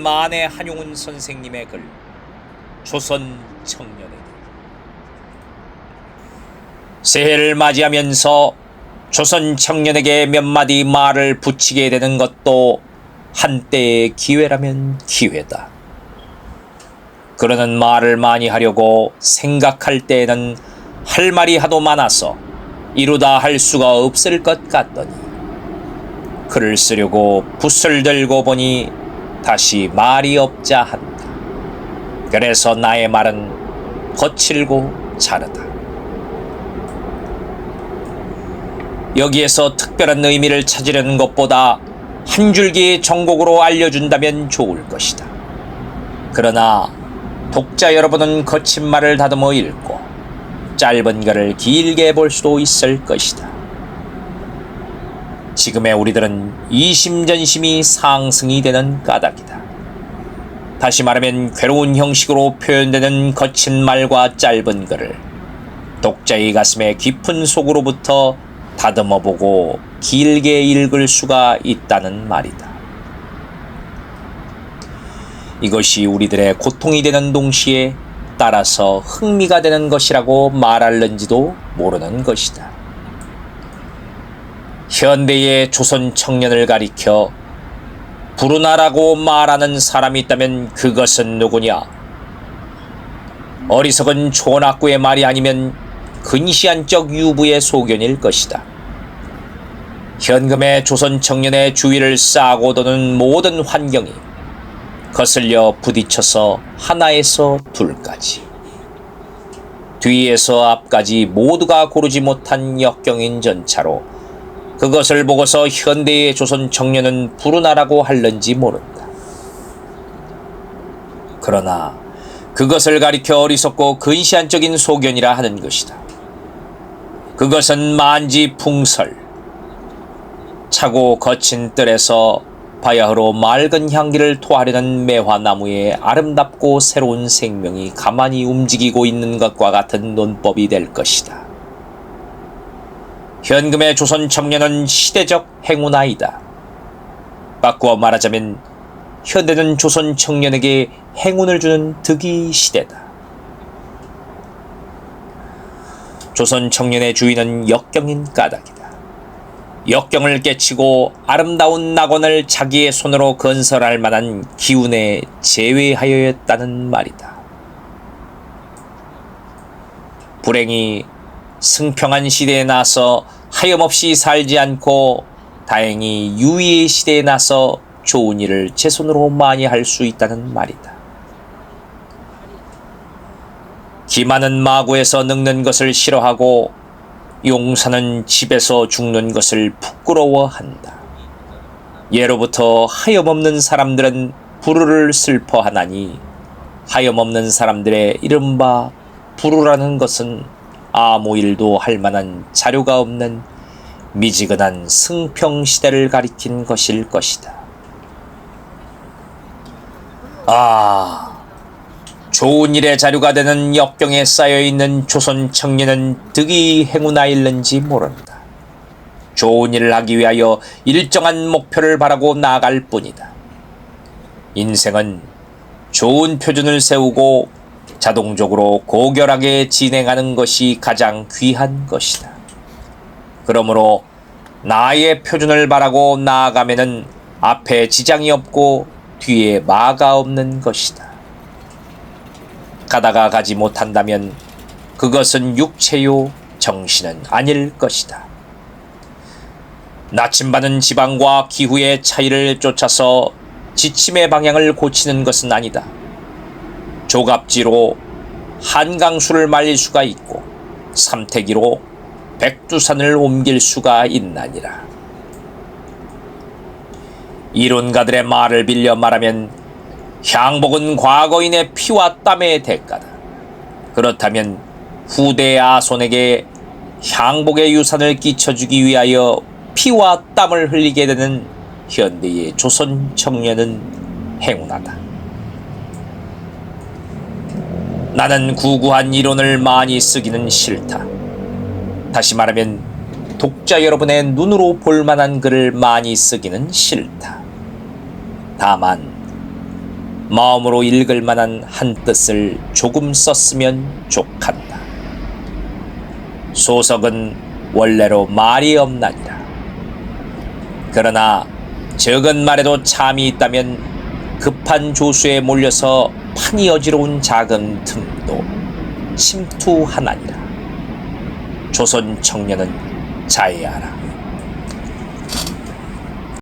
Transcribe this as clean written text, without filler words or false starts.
만해 한용운 선생님의 글 조선 청년에게. 새해를 맞이하면서 조선 청년에게 몇 마디 말을 붙이게 되는 것도 한때의 기회라면 기회다. 그러는 말을 많이 하려고 생각할 때에는 할 말이 하도 많아서 이루다 할 수가 없을 것 같더니 글을 쓰려고 붓을 들고 보니 다시 말이 없자 한다. 그래서 나의 말은 거칠고 자르다. 여기에서 특별한 의미를 찾으려는 것보다 한 줄기의 정곡으로 알려준다면 좋을 것이다. 그러나 독자 여러분은 거친 말을 다듬어 읽고 짧은 글을 길게 볼 수도 있을 것이다. 지금의 우리들은 이심전심이 상승이 되는 까닭이다. 다시 말하면 괴로운 형식으로 표현되는 거친 말과 짧은 글을 독자의 가슴의 깊은 속으로부터 다듬어보고 길게 읽을 수가 있다는 말이다. 이것이 우리들의 고통이 되는 동시에 따라서 흥미가 되는 것이라고 말할는지도 모르는 것이다. 현대의 조선 청년을 가리켜 부르나라고 말하는 사람이 있다면 그것은 누구냐? 어리석은 촌악구의 말이 아니면 근시안적 유부의 소견일 것이다. 현금의 조선 청년의 주위를 싸고 도는 모든 환경이 거슬려 부딪혀서 하나에서 둘까지, 뒤에서 앞까지 모두가 고르지 못한 역경인 전차로 그것을 보고서 현대의 조선 청년은 부르나라고 할는지 모른다. 그러나 그것을 가리켜 어리석고 근시안적인 소견이라 하는 것이다. 그것은 만지풍설, 차고 거친 뜰에서 바야흐로 맑은 향기를 토하려는 매화나무의 아름답고 새로운 생명이 가만히 움직이고 있는 것과 같은 논법이 될 것이다. 현금의 조선 청년은 시대적 행운아이다. 바꾸어 말하자면 현대는 조선 청년에게 행운을 주는 득이 시대다. 조선 청년의 주인은 역경인 까닭이다. 역경을 깨치고 아름다운 낙원을 자기의 손으로 건설할 만한 기운에 제외하여였다는 말이다. 불행히 승평한 시대에 나서 하염없이 살지 않고 다행히 유의의 시대에 나서 좋은 일을 제 손으로 많이 할 수 있다는 말이다. 기만은 마구에서 늙는 것을 싫어하고 용사는 집에서 죽는 것을 부끄러워한다. 예로부터 하염없는 사람들은 부르를 슬퍼하나니 하염없는 사람들의 이른바 부르라는 것은 아무 일도 할 만한 자료가 없는 미지근한 승평시대를 가리킨 것일 것이다. 좋은 일의 자료가 되는 역경에 쌓여있는 조선 청년은 득이 행운아일는지 모른다. 좋은 일을 하기 위하여 일정한 목표를 바라고 나아갈 뿐이다. 인생은 좋은 표준을 세우고 자동적으로 고결하게 진행하는 것이 가장 귀한 것이다. 그러므로 나의 표준을 바라고 나아가면은 앞에 지장이 없고 뒤에 마가 없는 것이다. 가다가 가지 못한다면 그것은 육체요 정신은 아닐 것이다. 나침반은 지방과 기후의 차이를 쫓아서 지침의 방향을 고치는 것은 아니다. 조갑지로 한강수를 말릴 수가 있고 삼태기로 백두산을 옮길 수가 있나니라. 이론가들의 말을 빌려 말하면 향복은 과거인의 피와 땀의 대가다. 그렇다면 후대 아손에게 향복의 유산을 끼쳐주기 위하여 피와 땀을 흘리게 되는 현대의 조선 청년은 행운하다. 나는 구구한 이론을 많이 쓰기는 싫다. 다시 말하면 독자 여러분의 눈으로 볼만한 글을 많이 쓰기는 싫다. 다만 마음으로 읽을 만한 한 뜻을 조금 썼으면 족한다. 소석은 원래로 말이 없나니라. 그러나 적은 말에도 참이 있다면 급한 조수에 몰려서 판이 어지러운 작은 틈도 침투하나니라. 조선 청년은 자해하라.